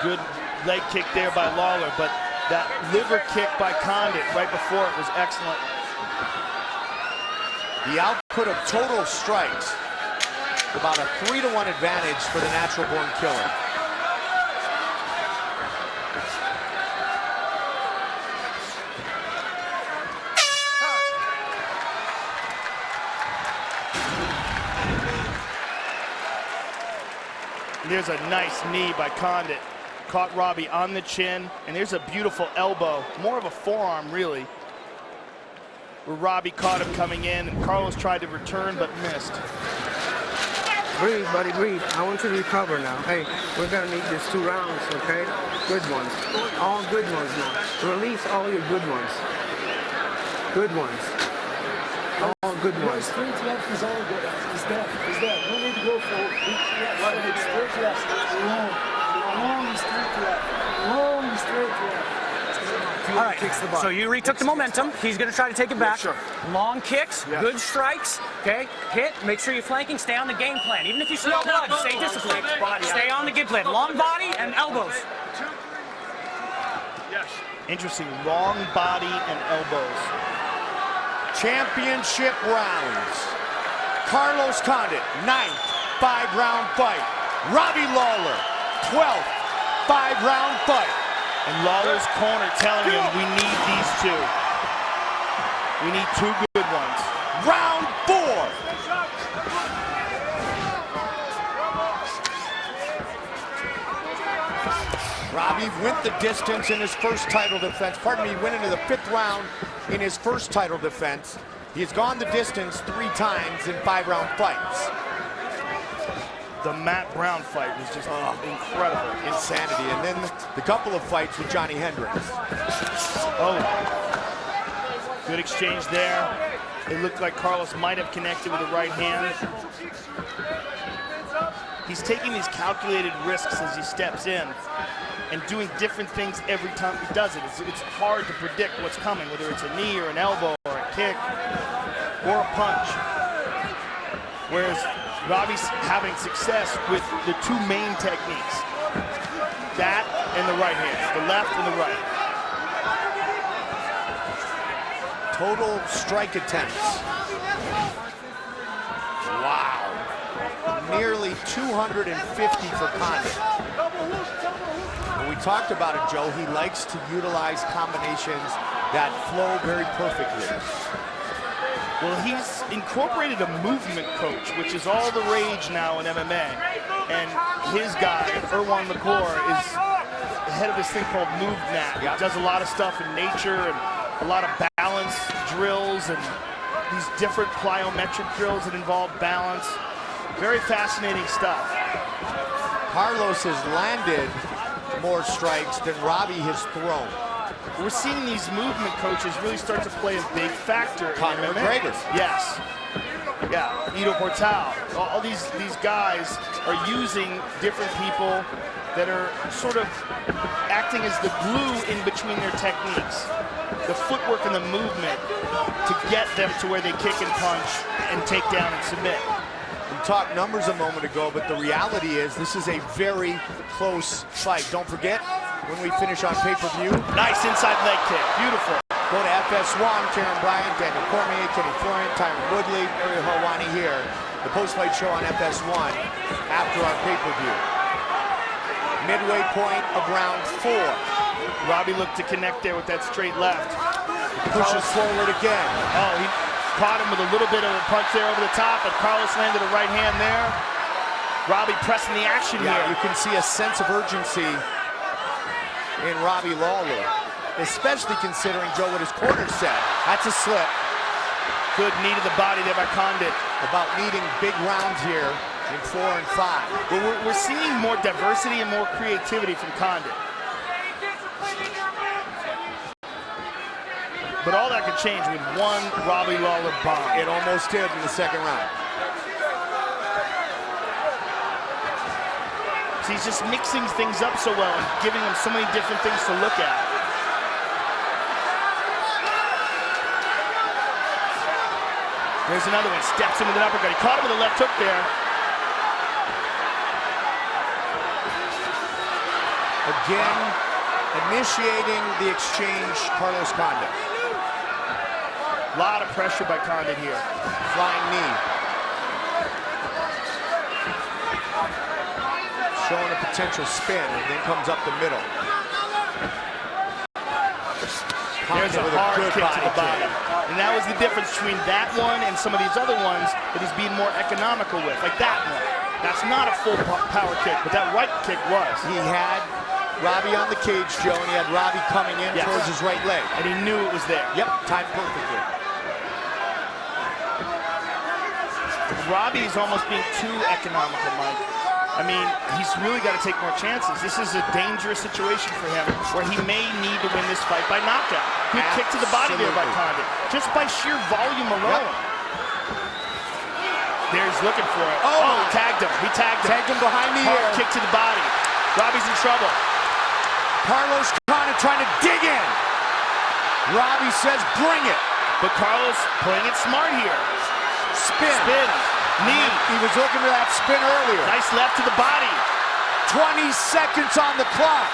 Good leg kick there by Lawler, but that liver kick by Condit right before it was excellent. The output of total strikes, about a 3-to-1 advantage for the natural-born killer. There's a nice knee by Condit. Caught Robbie on the chin, and there's a beautiful elbow, more of a forearm really, where Robbie caught him coming in, and Carlos tried to return but missed. Breathe, buddy, breathe. I want you to recover now. Hey, we're gonna need these 2 rounds, okay? Good ones. All good ones now. Release all your good ones. Good ones. All good ones. Straight left is all good. Is that. No need to go forward. Straight left. Long straight left. Long straight left. All right, so you retook the momentum. He's going to try to take it back. Sure. Long kicks, good strikes, okay? Hit, make sure you're flanking, stay on the game plan. Even if you smell blood, stay disciplined. Stay on the game plan. Long body and elbows. Yes. Interesting, long body and elbows. Championship rounds. Carlos Condit, 9th 5-round fight. Robbie Lawler, 12th 5-round fight. And Lawler's corner telling him we need these 2. We need 2 good ones. Round 4. Robbie went the distance in his first title defense. Pardon me, went into the 5th round in his first title defense. He has gone the distance 3 times in 5-round fights. The Matt Brown fight was just incredible. Insanity. And then the couple of fights with Johnny Hendricks. Oh, good exchange there. It looked like Carlos might have connected with the right hand. He's taking these calculated risks as he steps in and doing different things every time he does it. It's hard to predict what's coming, whether it's a knee or an elbow or a kick or a punch. Whereas Robbie's having success with the 2 main techniques. That and the right hand, the left and the right. Total strike attempts. Wow. Nearly 250 for Condit. When we talked about it, Joe, he likes to utilize combinations that flow very perfectly. Well, he's incorporated a movement coach, which is all the rage now in MMA. And his guy, Erwan McClure, is head of this thing called MoveNat. He does a lot of stuff in nature and a lot of balance drills and these different plyometric drills that involve balance. Very fascinating stuff. Carlos has landed more strikes than Robbie has thrown. We're seeing these movement coaches really start to play a big factor in MMA. McGregor. Yes. Yeah, Ido Portal. All these guys are using different people that are sort of acting as the glue in between their techniques. The footwork and the movement to get them to where they kick and punch and take down and submit. We talked numbers a moment ago, but the reality is this is a very close fight. Don't forget, when we finish on pay-per-view. Nice inside leg kick, beautiful. Go to FS1, Karen Bryant, Daniel Cormier, Kenny Florian, Tyron Woodley, Ariel Helwani here. The post-fight show on FS1 after our pay-per-view. Midway point of round 4. Robbie looked to connect there with that straight left. Pushes forward again. Oh, he caught him with a little bit of a punch there over the top, and Carlos landed a right hand there. Robbie pressing the action here. You can see a sense of urgency in Robbie Lawler, especially considering, Joe, what his corner said. That's a slip. Good knee to the body there by Condit. About needing big rounds here in 4 and 5. Well, we're seeing more diversity and more creativity from Condit. But all that could change with one Robbie Lawler bomb. It almost did in the second round. So he's just mixing things up so well and giving them so many different things to look at. There's another one, steps in with an uppercut. He caught him with a left hook there. Again, initiating the exchange, Carlos Condit. A lot of pressure by Condit here. Flying knee. Showing a potential spin, and then comes up the middle. There's a hard kick to the body. And that was the difference between that one and some of these other ones that he's being more economical with, like that one. That's not a full power kick, but that right kick was. He had Robbie on the cage, Joe, and he had Robbie coming in towards his right leg. And he knew it was there. Yep, timed perfectly. Robbie's almost being too economical, Mike. I mean, he's really got to take more chances. This is a dangerous situation for him where he may need to win this fight by knockout. Good kick to the body there by Condit, just by sheer volume alone. Yep. There he's looking for it. Oh, he tagged him. He tagged him. Tagged him behind the ear. Kick to the body. Robbie's in trouble. Carlos Condit trying to dig in. Robbie says, bring it. But Carlos playing it smart here. Spin. Spin. Knee. He was looking for that spin earlier. Nice left to the body. 20 seconds on the clock.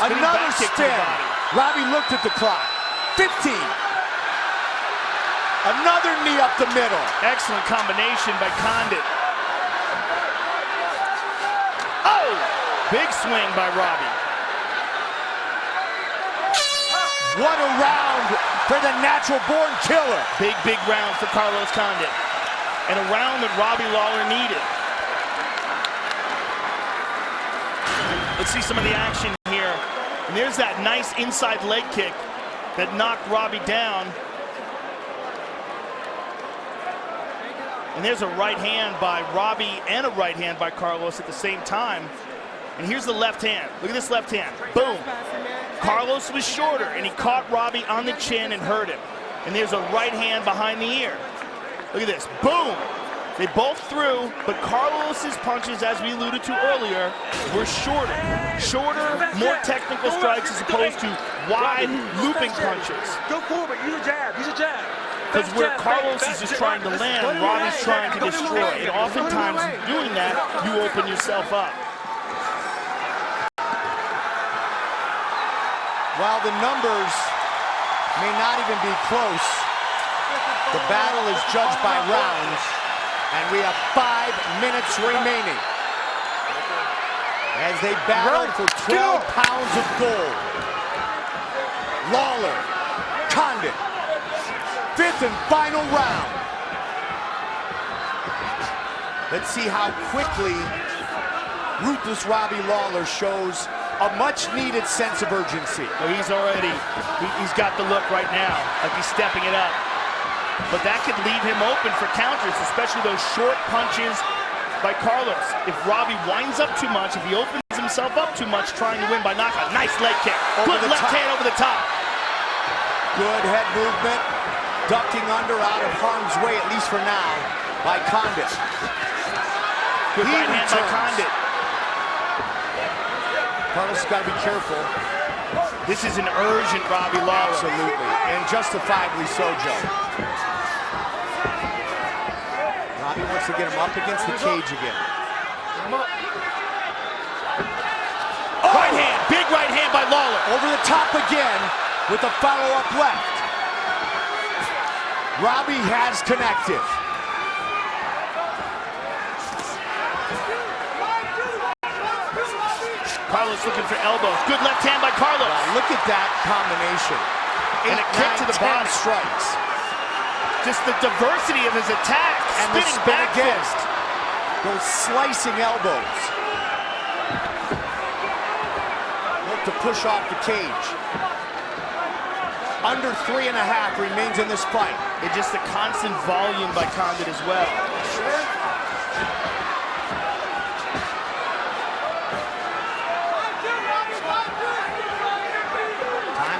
Spinning another back kick to spin. the body. Robbie looked at the clock. 15. Another knee up the middle. Excellent combination by Condit. Oh! Big swing by Robbie. What a round for the natural-born killer. Big round for Carlos Condit. And a round that Robbie Lawler needed. Let's see some of the action here. And there's that nice inside leg kick that knocked Robbie down. And there's a right hand by Robbie and a right hand by Carlos at the same time. And here's the left hand. Look at this left hand. Boom. Carlos was shorter, and he caught Robbie on the chin and hurt him. And there's a right hand behind the ear. Look at this. Boom. They both threw, but Carlos's punches, as we alluded to earlier, were shorter. Shorter, more technical strikes as opposed to wide, looping punches. Go forward. Use a jab. Use a jab. Because where Carlos is just trying to land, Robbie's trying to destroy. And oftentimes, doing that, you open yourself up. While the numbers may not even be close, the battle is judged by rounds, and we have 5 minutes remaining as they battle for 12 pounds of gold. Lawler, Condit, 5th and final round. Let's see how quickly ruthless Robbie Lawler shows a much-needed sense of urgency. Well, he's already, he's got the look right now, like he's stepping it up. But that could leave him open for counters, especially those short punches by Carlos. If Robbie winds up too much, if he opens himself up too much trying to win by knockout, nice leg kick. Good left hand over the top. Good head movement, ducking under out of harm's way, at least for now, by Condit. Good right hand by Condit. Carlos has got to be careful. This is an urgent Robbie Lawler. Absolutely, and justifiably so, Joe. Robbie wants to get him up against the cage again. Oh! Right hand, big right hand by Lawler. Over the top again with a follow-up left. Robbie has connected. Carlos looking for elbows. Good left hand by Carlos. Wow, look at that combination. And a kick to the body. Strikes. Just the diversity of his attack. And the spinning spin back again. fist. Those slicing elbows. Look to push off the cage. Under 3.5 remains in this fight. It's just the constant volume by Condit as well.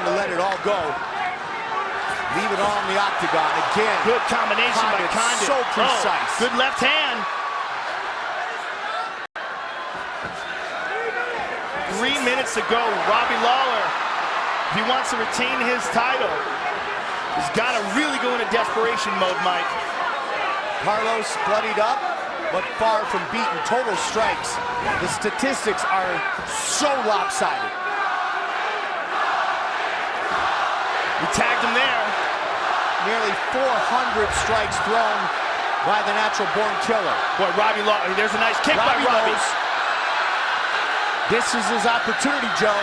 To let it all go. Leave it all in the octagon again. Good combination by Condit. So precise. Oh, good left hand. 3 minutes to go. Robbie Lawler, if he wants to retain his title, he's got to really go into desperation mode, Mike. Carlos bloodied up, but far from beaten. Total strikes. The statistics are so lopsided. He tagged him there. Nearly 400 strikes thrown by the natural-born killer. Boy, Robbie Lawler, there's a nice kick by Robbie. This is his opportunity, Joe.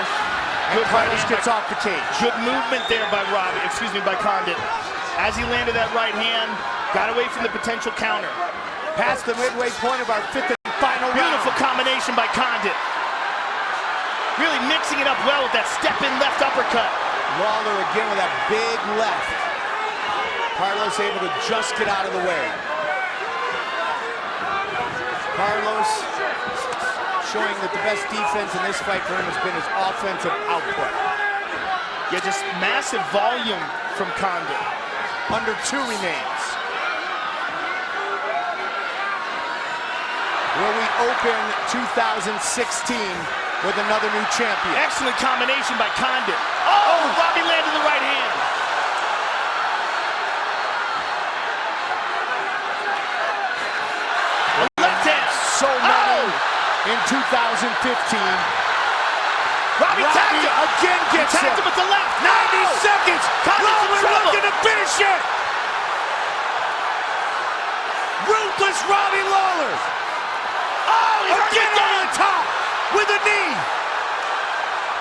And Carlos gets off the cage. Good movement there by Robbie, by Condit. As he landed that right hand, got away from the potential counter. Past the midway point of our 5th final round. Beautiful combination by Condit. Really mixing it up well with that step-in left uppercut. Lawler again with that big left. Carlos able to just get out of the way. Carlos showing that the best defense in this fight for him has been his offensive output. Yeah, just massive volume from Condit. Under 2 remains. Will we open 2016 with another new champion? Excellent combination by Condit. Oh, Robbie landed the right hand. So many in 2015. Robbie tagged him. Again gets tagged him with the left. 90 seconds. Lawler looking to finish it. Ruthless Robbie Lawler. Oh, he's again on the top with a knee.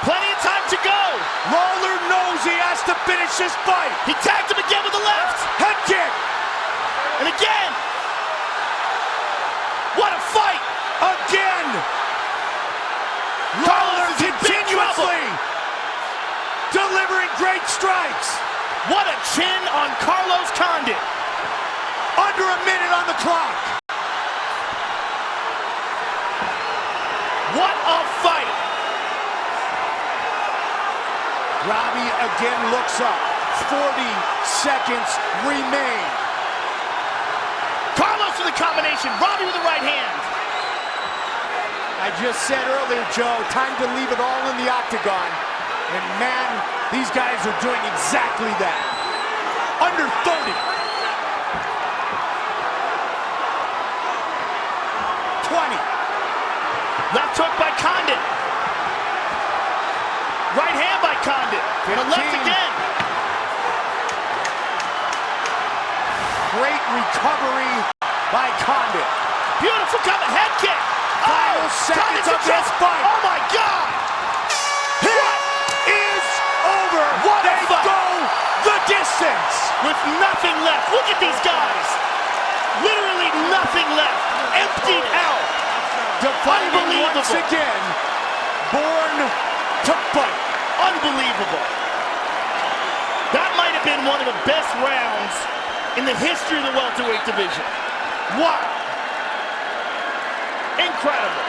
Plenty of time to go. Lawler knows he has to finish this fight. He tagged him again with the left. Head kick. And again. What a fight! Again! Lawler continuously delivering great strikes. What a chin on Carlos Condit. Under a minute on the clock. What a fight! Robbie again looks up. 40 seconds remain. Carlos with the combination, Robbie with the right hand. I just said earlier, Joe, time to leave it all in the octagon. And man, these guys are doing exactly that. Under 30. 20. Left hook by Condit. Right hand by Condit. And a left again. Great recovery by Condit. Beautiful head kick. Final seconds of this fight. Oh my God! It is over. What a they fight. Go the distance with nothing left. Look at these guys. Literally nothing left. Emptied out. Defining once again. Born to fight. Unbelievable. That might have been one of the best rounds in the history of the welterweight division. Wow. Incredible.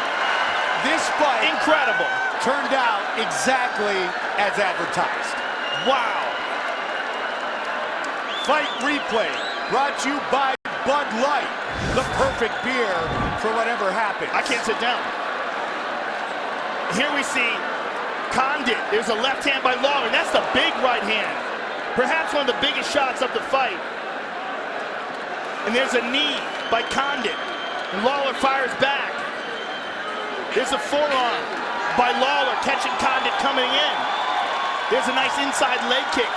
This fight incredible turned out exactly as advertised. Wow. Fight replay brought to you by Bud Light, the perfect beer for whatever happens. I can't sit down. Here we see Condit. There's a left hand by Lawler. That's the big right hand. Perhaps one of the biggest shots of the fight. And there's a knee by Condit. And Lawler fires back. There's a forearm by Lawler catching Condit coming in. There's a nice inside leg kick.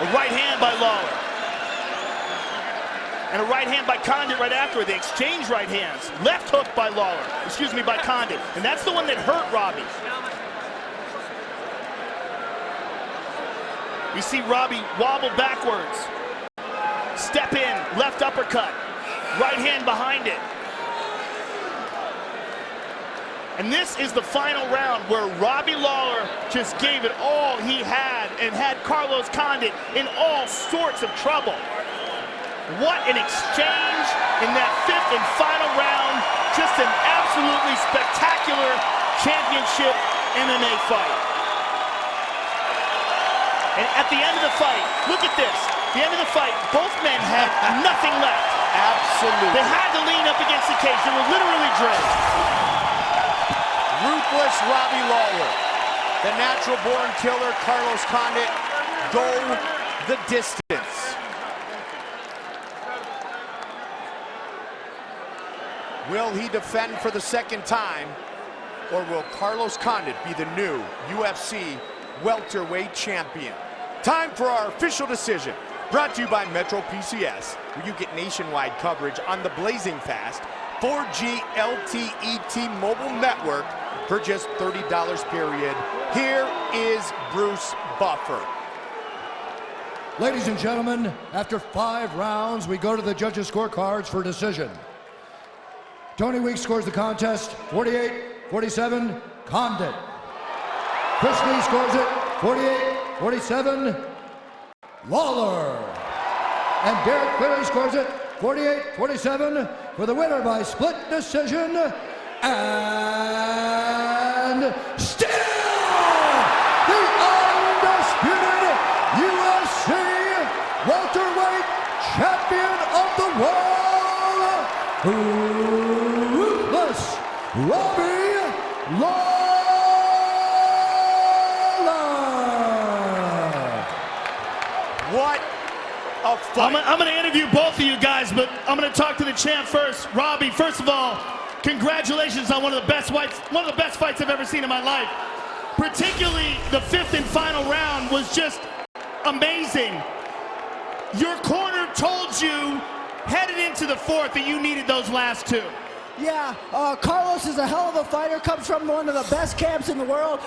A right hand by Lawler. And a right hand by Condit right afterward. They exchange right hands. Left hook by Lawler. Excuse me, by Condit. And that's the one that hurt Robbie. You see Robbie wobble backwards. Step in, left uppercut. Right hand behind it. And this is the final round where Robbie Lawler just gave it all he had and had Carlos Condit in all sorts of trouble. What an exchange in that fifth and final round. Just an absolutely spectacular championship MMA fight. And at the end of the fight, look at this. The end of the fight, both men had nothing left. Absolutely. They had to lean up against the cage. They were literally drenched. Ruthless Robbie Lawler. The natural-born killer, Carlos Condit, go the distance. Will he defend for the second time, or will Carlos Condit be the new UFC welterweight champion? Time for our official decision. Brought to you by Metro PCS, where you get nationwide coverage on the blazing fast 4G LTE T-Mobile network for just $30 period. Here is Bruce Buffer. Ladies and gentlemen, after 5 rounds, we go to the judges' scorecards for decision. Tony Weeks scores the contest 48-47, Condit. Chris Lee scores it 48-47, Lawler. And Derek Query scores it 48-47 for the winner by split decision. And still the undisputed UFC welterweight champion of the world, ruthless Robbie Lawler. What a fight. I'm going to interview both of you guys, but I'm going to talk to the champ first. Robbie, first of all, congratulations on one of the best fights I've ever seen in my life. Particularly the fifth and final round was just amazing. Your corner told you headed into the fourth that you needed those last two. Yeah, Carlos is a hell of a fighter, comes from one of the best camps in the world.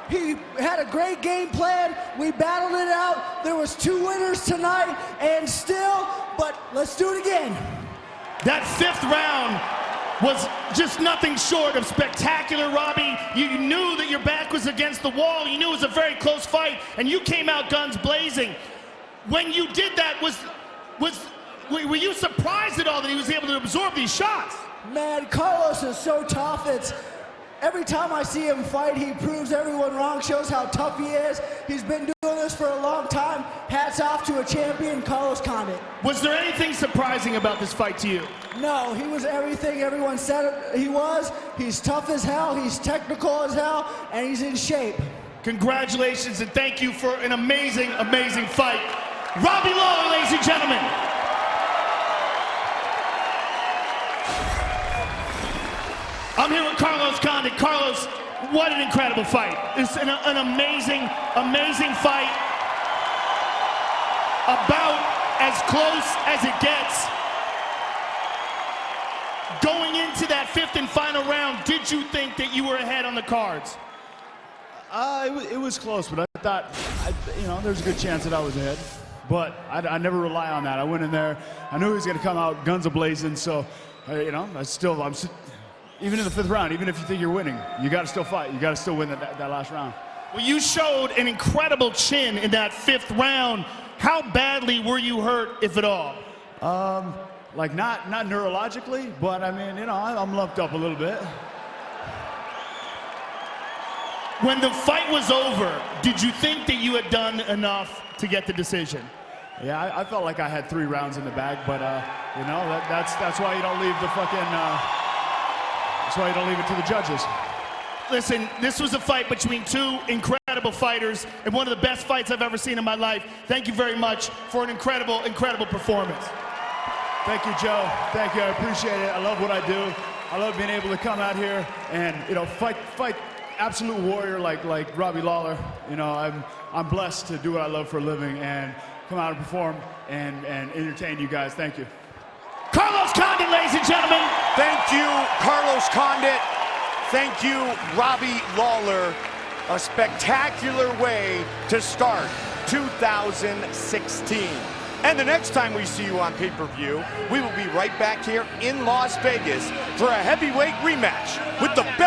He had a great game plan. We battled it out. There was 2 winners tonight, and still, but let's do it again. That fifth round was just nothing short of spectacular, Robbie. You knew that your back was against the wall. You knew it was a very close fight, and you came out guns blazing. When you did that, were you surprised at all that he was able to absorb these shots? Man, Carlos is so tough. Every time I see him fight, he proves everyone wrong, shows how tough he is. He's been doing this for a long time. Hats off to a champion, Carlos Condit. Was there anything surprising about this fight to you? No, he was everything everyone said he was. He's tough as hell, he's technical as hell, and he's in shape. Congratulations and thank you for an amazing, amazing fight. Robbie Lawler, ladies and gentlemen. I'm here with Carlos Condit. Carlos, what an incredible fight. It's an amazing, amazing fight. About as close as it gets. Going into that fifth and final round, did you think that you were ahead on the cards? It was close, but I thought, there's a good chance that I was ahead. But I never rely on that. I went in there, I knew he was going to come out guns a-blazing, so, even in the fifth round, even if you think you're winning, you got to still fight. You got to still win that last round. Well, you showed an incredible chin in that fifth round. How badly were you hurt, if at all? Like not neurologically, but I mean, I'm lumped up a little bit. When the fight was over, did you think that you had done enough to get the decision? Yeah, I felt like I had 3 rounds in the bag, but that's why you don't leave the fucking. That's why you don't leave it to the judges. Listen, this was a fight between 2 incredible fighters and one of the best fights I've ever seen in my life. Thank you very much for an incredible, incredible performance. Thank you, Joe. Thank you. I appreciate it. I love what I do. I love being able to come out here and fight absolute warrior like Robbie Lawler. I'm blessed to do what I love for a living and come out and perform and entertain you guys. Thank you. Carlos Condit, ladies and gentlemen. Thank you, Carlos Condit. Thank you, Robbie Lawler. A spectacular way to start 2016. And the next time we see you on pay-per-view, we will be right back here in Las Vegas for a heavyweight rematch with the belt